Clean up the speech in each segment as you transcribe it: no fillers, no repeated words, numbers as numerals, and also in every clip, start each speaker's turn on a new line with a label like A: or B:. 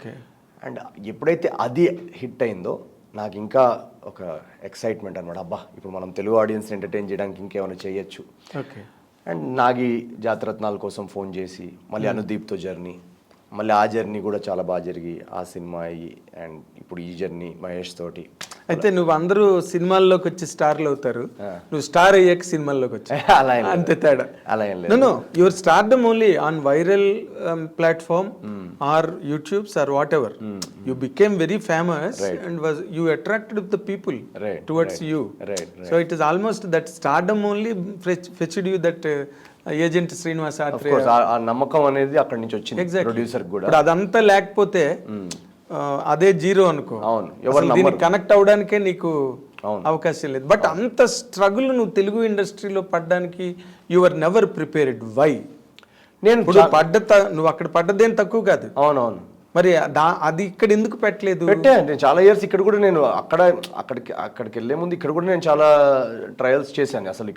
A: Okay.
B: And ఎప్పుడైతే అది hit అయిందో నాకు ఇంకా ఒక ఎక్సైట్మెంట్ అనమాట. అబ్బా, ఇప్పుడు మనం తెలుగు ఆడియన్స్ ఎంటర్టైన్ చేయడానికి ఇంకేమైనా చేయొచ్చు.
A: ఓకే.
B: అండ్ నాగి జాతరత్నాల కోసం ఫోన్ చేసి మళ్ళీ అనుదీప్తో జర్నీ, మళ్ళీ ఆ జర్నీ కూడా చాలా బాగా జరిగి ఆ సినిమా అయ్యి, అండ్ ఇప్పుడు ఈ జర్నీ మహేష్ తోటి.
A: అయితే నువ్వు అందరూ సినిమాల్లోకి వచ్చి స్టార్లు అవుతారు, నువ్వు స్టార్ అయ్యాక సినిమాల్లోకి వచ్చి
B: అలా ఏం
A: అంతే తేడా.
B: అలా ఏం లేదు.
A: No your stardom only on viral platform or YouTubes or whatever. You became very famous and was you attracted the people towards you. So it is almost that stardom only fetched you that agent Srinivas Athreya.
B: ఆ నమ్మకం అనేది అక్కడి నుంచి వచ్చింది producer కూడా.
A: ఇప్పుడు అదంతా లేకపోతే అదే జీరో అనుకో.
B: అవును,
A: దీనికి కనెక్ట్ అవడానికే నీకు అవకాశం లేదు. బట్ అంత స్ట్రగుల్ నువ్వు తెలుగు ఇండస్ట్రీలో పడ్డానికి you are never prepared. Why? నేను నువ్వు అక్కడ పడ్డదేం తక్కువ కాదు.
B: అవునవును.
A: మరి అది ఇక్కడ ఎందుకు పెట్టలేదు?
B: నేను చాలా ఇయర్స్ ఇక్కడ కూడా నేను అక్కడికి వెళ్ళే ముందు ఇక్కడ కూడా నేను చాలా ట్రయల్స్ చేశాను. అసలు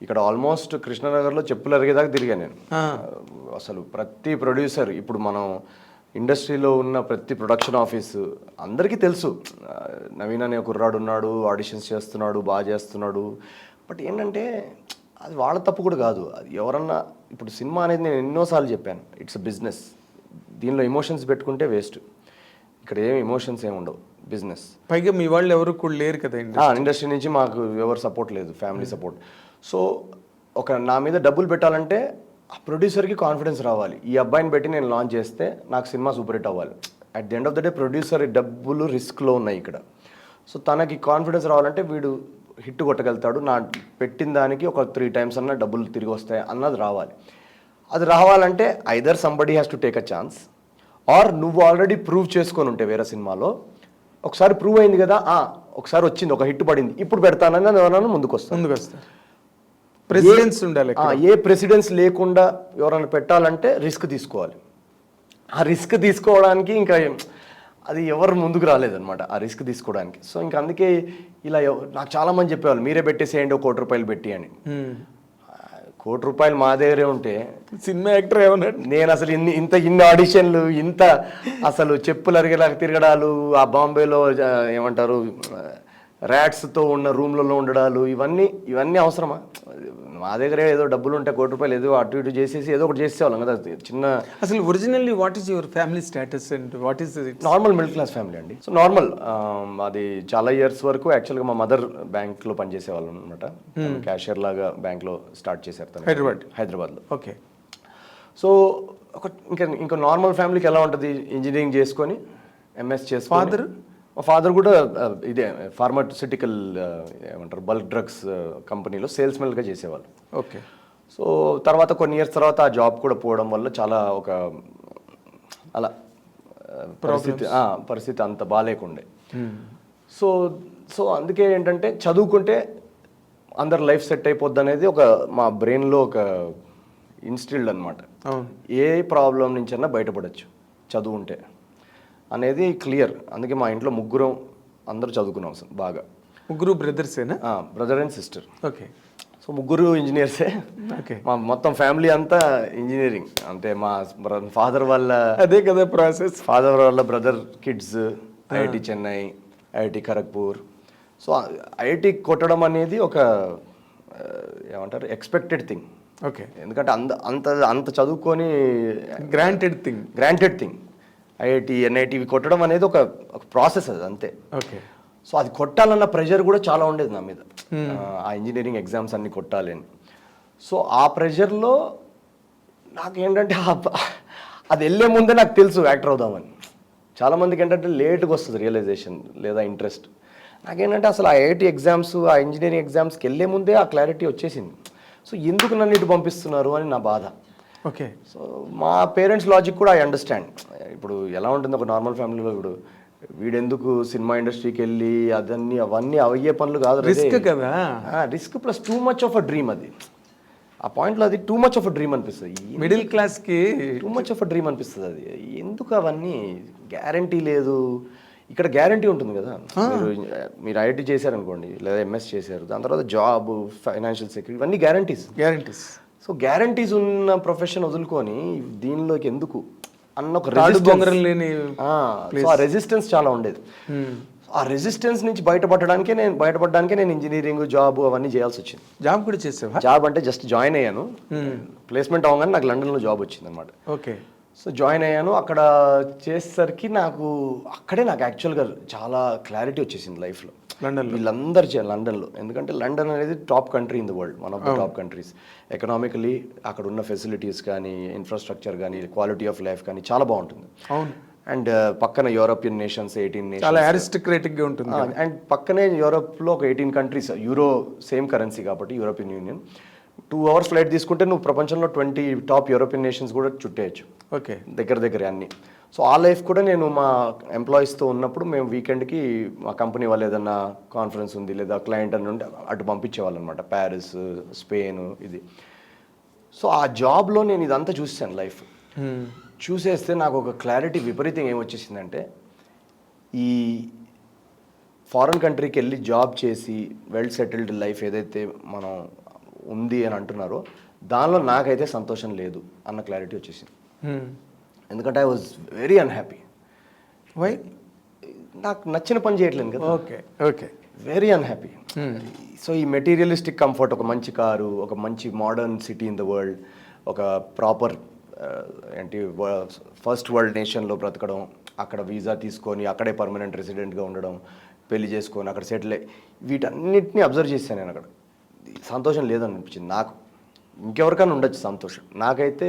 B: ఇక్కడ ఆల్మోస్ట్ కృష్ణనగర్లో చెప్పులు అరిగేదాకా తిరిగాను నేను. అసలు ప్రతి ప్రొడ్యూసర్, ఇప్పుడు మనం ఇండస్ట్రీలో ఉన్న ప్రతి ప్రొడక్షన్ ఆఫీసు అందరికీ తెలుసు నవీన్ అనే కుర్రాడు ఉన్నాడు, ఆడిషన్స్ చేస్తున్నాడు, బాగా చేస్తున్నాడు. బట్ ఏంటంటే అది వాళ్ళ తప్పు కూడా కాదు. అది ఎవరన్నా, ఇప్పుడు సినిమా అనేది నేను ఎన్నోసార్లు చెప్పాను, ఇట్స్ అ బిజినెస్. దీనిలో ఎమోషన్స్ పెట్టుకుంటే వేస్ట్. ఇక్కడ ఏమి ఎమోషన్స్ ఏమి ఉండవు, బిజినెస్.
A: పైగా మీ వాళ్ళు ఎవరు కూడా లేరు కదా
B: ఇండస్ట్రీ నుంచి, మాకు ఎవరు సపోర్ట్ లేదు, ఫ్యామిలీ సపోర్ట్. సో నా మీద డబ్బులు పెట్టాలంటే ఆ ప్రొడ్యూసర్కి కాన్ఫిడెన్స్ రావాలి, ఈ అబ్బాయిని పెట్టి నేను లాంచ్ చేస్తే నాకు సినిమా సూపర్ హిట్ అవ్వాలి. At the end of the day producer డబ్బులు రిస్క్లో ఉన్నాయి ఇక్కడ. సో తనకి కాన్ఫిడెన్స్ రావాలంటే వీడు హిట్ కొట్టగలుగుతాడు, నా పెట్టిన దానికి ఒక 3 times అన్న డబ్బులు తిరిగి వస్తాయి అన్నది రావాలి. అది రావాలంటే either somebody has to take a chance, or నువ్వు ఆల్రెడీ ప్రూవ్ చేసుకొని ఉంటే వేరే సినిమాలో ఒకసారి ప్రూవ్ అయింది కదా, ఒకసారి వచ్చింది, ఒక హిట్ పడింది, ఇప్పుడు పెడతానని ఎవరైనా ముందుకు వస్తారు.
A: ప్రెసిడెన్స్ ఉండాలి.
B: ఏ ప్రెసిడెన్స్ లేకుండా ఎవరైనా పెట్టాలంటే రిస్క్ తీసుకోవాలి. ఆ రిస్క్ తీసుకోవడానికి ఇంకా అది ఎవరు ముందుకు రాలేదన్నమాట, ఆ రిస్క్ తీసుకోవడానికి. సో ఇంకా అందుకే ఇలా నాకు చాలా మంది చెప్పేవాళ్ళు, మీరే పెట్టేసేయండి, 1 కోటి రూపాయలు పెట్టి అని. 1 కోటి రూపాయలు మా దగ్గరే ఉంటే
A: సినిమా యాక్టర్ ఏమన్నా
B: నేను అసలు ఇన్ని ఆడిషన్లు, అసలు చెప్పులు అరిగేలాగా తిరగడాలు, ఆ బాంబేలో ఏమంటారు ర్యాట్స్తో ఉన్న రూమ్లలో ఉండడాలు, ఇవన్నీ అవసరమా? మా దగ్గర ఏదో డబ్బులు ఉంటే 1 కోటి రూపాయలు ఏదో అటు ఇటు చేసేసి ఏదో ఒకటి చేసేవాళ్ళం కదా చిన్న.
A: అసలు originally what is your family status and what is
B: normal middle class family అండి. సో నార్మల్, అది చాలా ఇయర్స్ వరకు యాక్చువల్గా మా మదర్ బ్యాంక్లో పనిచేసేవాళ్ళు అనమాట. క్యాషియర్ లాగా బ్యాంక్లో స్టార్ట్ చేశారు తను హైదరాబాద్లో.
A: ఓకే.
B: సో ఇంకా నార్మల్ ఫ్యామిలీకి ఎలా ఉంటుంది, ఇంజనీరింగ్ చేసుకొని ఎంఎస్ చేసుకొని. మా ఫాదర్ కూడా ఇదే ఫార్మాస్యూటికల్ ఏమంటారు బల్క్ డ్రగ్స్ కంపెనీలో సేల్స్మెన్గా చేసేవాళ్ళు.
A: ఓకే.
B: సో తర్వాత కొన్ని ఇయర్స్ తర్వాత ఆ జాబ్ కూడా పోవడం వల్ల చాలా అలా పరిస్థితి అంత బాగాలేకుండే. సో అందుకే ఏంటంటే చదువుకుంటే అందరు లైఫ్ సెట్ అయిపోద్ది అనేది మా బ్రెయిన్లో ఒక ఇన్స్టిల్డ్ అనమాట. ఏ ప్రాబ్లం నుంచైనా బయటపడచ్చు చదువుంటే అనేది క్లియర్. అందుకే మా ఇంట్లో ముగ్గురం అందరూ చదువుకున్నాం బాగా.
A: ముగ్గురు బ్రదర్సేనా?
B: Brother and sister.
A: Okay.
B: So ముగ్గురు ఇంజనీర్సే.
A: ఓకే.
B: మా మొత్తం ఫ్యామిలీ అంతా ఇంజనీరింగ్. అంటే మా ఫాదర్ వాళ్ళ
A: అదే కదా ప్రాసెస్.
B: ఫాదర్ వాళ్ళ brother kids IIT Chennai, IIT Kharagpur. So IIT కొట్టడం అనేది ఒక ఏమంటారు ఎక్స్పెక్టెడ్ థింగ్.
A: ఓకే.
B: ఎందుకంటే అంత చదువుకొని
A: గ్రాంటెడ్ థింగ్.
B: ఐఐటి ఎన్ఐటి కొట్టడం అనేది ఒక ప్రాసెస్, అది అంతే.
A: ఓకే.
B: సో అది కొట్టాలన్న ప్రెషర్ కూడా చాలా ఉండేది నా మీద, ఆ ఇంజనీరింగ్ ఎగ్జామ్స్ అన్ని కొట్టాలి అని. సో ఆ ప్రెషర్లో నాకేంటంటే అది వెళ్ళే ముందే నాకు తెలుసు యాక్టర్ అవుదామని. చాలామందికి ఏంటంటే లేట్గా వస్తుంది రియలైజేషన్ లేదా ఇంట్రెస్ట్. నాకేంటంటే అసలు ఆ ఐఐటి ఎగ్జామ్స్, ఆ ఇంజనీరింగ్ ఎగ్జామ్స్కి వెళ్ళే ముందే ఆ క్లారిటీ వచ్చేసింది. సో ఎందుకు నన్ను ఇటు పంపిస్తున్నారు అని నా బాధ.
A: ఓకే.
B: సో మా పేరెంట్స్ లాజిక్ కూడా ఐ అండర్స్టాండ్. ఇప్పుడు ఎలా ఉంటుంది ఒక నార్మల్ ఫ్యామిలీలో, ఇప్పుడు వీడెందుకు సినిమా ఇండస్ట్రీకి వెళ్ళి అవన్నీ అయ్యే పనులు కాదు,
A: రిస్క్ కదా.
B: Risk plus too much of a dream. అది ఆ పాయింట్లో అది too much of a dream అనిపిస్తుంది.
A: మిడిల్ క్లాస్కి
B: too much of a dream అనిపిస్తుంది. అది ఎందుకు అవన్నీ గ్యారంటీ లేదు. ఇక్కడ గ్యారంటీ ఉంటుంది కదా. మీరు ఐఐటి చేశారనుకోండి లేదా ఎంఎస్ చేశారు, దాని తర్వాత జాబ్, ఫైనాన్షియల్ సెక్యూరిటీ, ఇవన్నీ గ్యారంటీస్.
A: గ్యారంటీస్.
B: సో గ్యారంటీస్ ఉన్న ప్రొఫెషన్ వదులుకొని దీనిలోకి ఎందుకు అన్న ఒక
A: తాడు బొంగరం లేని
B: రెసిస్టెన్స్ చాలా ఉండేది. ఆ రెసిస్టెన్స్ నుంచి బయటపడడానికే నేను ఇంజనీరింగ్ జాబ్ అవన్నీ చేయాల్సి వచ్చింది.
A: జాబ్ కూడా చేసావా?
B: జాబ్ అంటే జస్ట్ జాయిన్ అయ్యాను, ప్లేస్మెంట్ అవ్వగానే నాకు లండన్లో జాబ్ వచ్చింది అనమాట.
A: ఓకే.
B: సో జాయిన్ అయ్యాను. అక్కడ చేసేసరికి అక్కడే నాకు యాక్చువల్గా చాలా క్లారిటీ వచ్చేసింది లైఫ్లో. వీళ్ళందరూ లండన్లో, ఎందుకంటే లండన్ అనేది top country in the world, one of the top countries. Economically అక్కడ ఉన్న ఫెసిలిటీస్ కానీ, ఇన్ఫ్రాస్ట్రక్చర్ కానీ, క్వాలిటీ ఆఫ్ లైఫ్ కానీ చాలా బాగుంటుంది.
A: అవును.
B: అండ్ పక్కన యూరోపియన్ నేషన్స్ 18 నేషన్స్,
A: చాలా అరిస్టోక్రాటిక్ గా ఉంటుంది.
B: అండ్ పక్కనే యూరోప్లో ఒక 18 కంట్రీస్, యూరో సేమ్ కరెన్సీ కాబట్టి యూరోపియన్ యూనియన్. 2 hours ఫ్లైట్ తీసుకుంటే నువ్వు ప్రపంచంలో 20 టాప్ యూరోపియన్ నేషన్స్ కూడా చుట్టేయచ్చు.
A: ఓకే.
B: దగ్గర అన్ని. సో ఆ లైఫ్ కూడా నేను మా ఎంప్లాయీస్తో ఉన్నప్పుడు మేము వీకెండ్కి మా కంపెనీ వాళ్ళు ఏదన్నా కాన్ఫరెన్స్ ఉంది లేదా క్లయింట్ అని ఉంటే అటు పంపించేవాళ్ళు అనమాట, ప్యారిస్, స్పెయిన్ ఇది. సో ఆ జాబ్లో నేను ఇదంతా చూసాను లైఫ్. చూసేస్తే నాకు ఒక క్లారిటీ విపరీతం ఏమొచ్చేసిందంటే, ఈ ఫారెన్ కంట్రీకి వెళ్ళి జాబ్ చేసి వెల్ సెటిల్డ్ లైఫ్ ఏదైతే మనం ఉంది అని అంటున్నారో దానిలో నాకైతే సంతోషం లేదు అన్న క్లారిటీ వచ్చేసింది. ఎందుకంటే I was very unhappy.
A: Why?
B: నాకు నచ్చిన పని చేయట్లేదు కదా.
A: Okay. Okay.
B: Very unhappy. So ఈ మెటీరియలిస్టిక్ కంఫర్ట్, ఒక మంచి కారు, ఒక మంచి modern city in the world, ఒక ప్రాపర్ ఏంటి ఫస్ట్ వరల్డ్ నేషన్లో బ్రతకడం, అక్కడ వీసా తీసుకొని అక్కడే పర్మనెంట్ రెసిడెంట్గా ఉండడం, పెళ్లి చేసుకొని అక్కడ సెటిల్ అయ్యి, వీటన్నిటిని అబ్జర్వ్ చేశాను నేను. అక్కడ సంతోషం లేదనిపించింది నాకు. ఇంకెవరికైనా ఉండొచ్చు సంతోషం, నాకైతే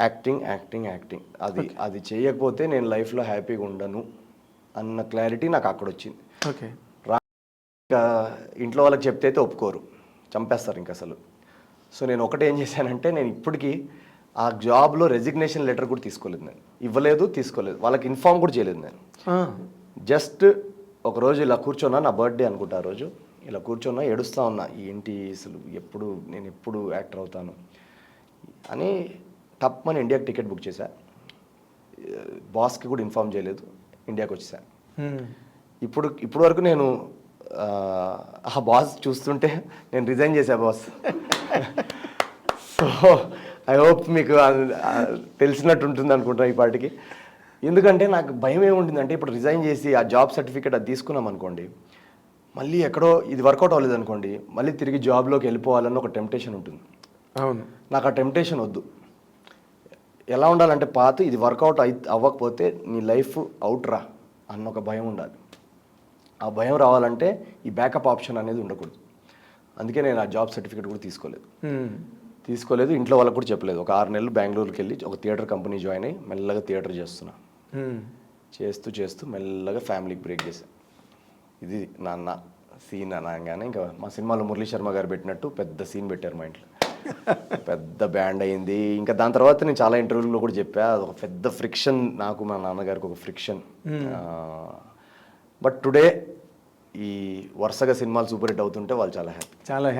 B: యాక్టింగ్. అది చేయకపోతే నేను లైఫ్లో హ్యాపీగా ఉండను అన్న క్లారిటీ నాకు అక్కడ వచ్చింది.
A: ఓకే.
B: ఇంకా ఇంట్లో వాళ్ళకి చెప్తే అయితే ఒప్పుకోరు, చంపేస్తారు ఇంక అసలు. సో నేను ఒకటి ఏం చేశానంటే, నేను ఇప్పటికీ ఆ జాబ్లో రెసిగ్నేషన్ లెటర్ కూడా తీసుకోలేదు, నేను తీసుకోలేదు, వాళ్ళకి ఇన్ఫార్మ్ కూడా చేయలేదు నేను. జస్ట్ ఒకరోజు ఇలా కూర్చున్నా, నా బర్త్డే అనుకుంటా ఆ రోజు, ఇలా కూర్చున్నా ఏడుస్తూ ఉన్నా, ఏంటి అసలు నేను ఎప్పుడు యాక్టర్ అవుతాను అని తప్పని ఇండియాకి టికెట్ బుక్ చేశా. బాస్కి కూడా ఇన్ఫార్మ్ చేయలేదు, ఇండియాకి వచ్చేసా. ఇప్పుడు వరకు నేను ఆ బాస్ చూస్తుంటే నేను రిజైన్ చేశా బాస్. సో ఐ హోప్ మీకు తెలిసినట్టు ఉంటుంది అనుకుంటా ఈ పాటికి. ఎందుకంటే నాకు భయం ఏముంటుందంటే, ఇప్పుడు రిజైన్ చేసి ఆ జాబ్ సర్టిఫికేట్ అది తీసుకున్నాం అనుకోండి, మళ్ళీ ఎక్కడో ఇది వర్కౌట్ అవ్వలేదు అనుకోండి, మళ్ళీ తిరిగి జాబ్లోకి వెళ్ళిపోవాలన్న ఒక టెంప్టేషన్ ఉంటుంది.
A: అవును.
B: నాకు ఆ టెంప్టేషన్ వద్దు. ఎలా ఉండాలంటే, ఇది వర్కౌట్ అవ్వకపోతే నీ లైఫ్ అవుట్ రా అన్న ఒక భయం ఉండాలి. ఆ భయం రావాలంటే ఈ బ్యాకప్ ఆప్షన్ అనేది ఉండకూడదు. అందుకే నేను ఆ జాబ్ సర్టిఫికేట్ కూడా తీసుకోలేదు. ఇంట్లో వాళ్ళకి కూడా చెప్పలేదు. ఒక 6 నెలలు బెంగళూరుకి వెళ్ళి ఒక థియేటర్ కంపెనీ జాయిన్ అయ్యి మెల్లగా థియేటర్ చేస్తున్నా. చేస్తూ మెల్లగా ఫ్యామిలీకి బ్రేక్ చేశాను. ఇది నాన్న సీన్ అనగానే ఇంకా మా సినిమాలో మురళీ శర్మ గారు పెట్టినట్టు పెద్ద సీన్ పెట్టారు మా ఇంట్లో. పెద్ద బ్యాండ్ అయింది. ఇంకా దాని తర్వాత నేను చాలా ఇంటర్వ్యూలో కూడా చెప్పా, ఒక పెద్ద ఫ్రిక్షన్ నాకు మా నాన్నగారికి, ఒక ఫ్రిక్షన్. బట్ టుడే ఈ వరుసగా సినిమాలు సూపర్ హిట్ అవుతుంటే వాళ్ళు చాలా హ్యాపీ.